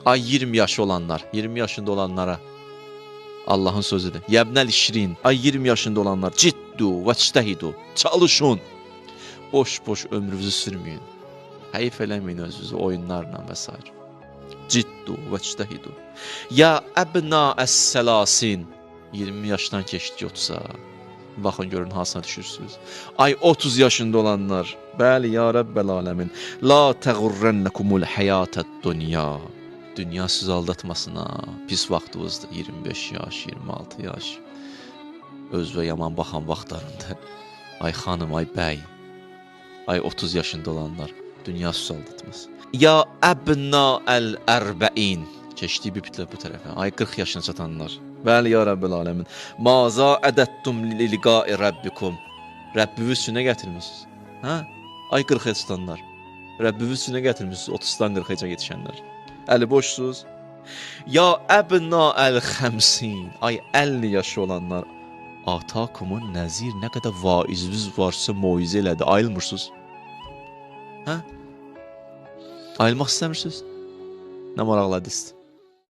Ay 20 yaşı olanlar, 20 yaşında olanlara Allah'ın sözüdür. Yəbnəl işrin, ay 20 yaşında olanlar, ciddu və çtəhidu, çalışın. Boş-boş ömrünüzü sürməyin. Həyif eləməyin özünüzü oyunlarla və s. Ciddu və çtəhidu. Ya əbna əs-səlasin, 20 yaşdan keçdi 30-a. Baxın görün hansına düşürsünüz. Ay 30 yaşında olanlar, bəli ya Rəbbəl aləmin, la təğurrənləkumul həyatəd-dünya. Dünya sizi aldatmasın ha. Pis vaxtınızdır. 25 yaş, 26 yaş. Özünə yaman baxan vaxtlarında. Ay xanım, ay bəy. Ay 30 yaşında olanlar. Dünya sizi aldatmasın. Ya əbna əl-ərbəin. Keçdiyi bir bitlə bu tərəfə. Ay 40 yaşına çatanlar. Bəli ya Rəbbəl aləmin. Maza ədəttum li-liqa'i Rabbikum. Rəbbiniz üçün nə gətirmisiniz? Hə? Ay 40-ya çatanlar. Rəbbiniz üçün nə gətirmisiniz? 30-dan 40-ya yetişənlər. Əli boşsuz. Ya əbna əl-xəmsin. Ay 50 yaşı olanlar. Atakumun nəzir, nə qədər vaiziniz varsa moizə elədi. Ayılmırsınız. Hə? Ayılmaq istəmirsiniz? Nə maraqladı sizə?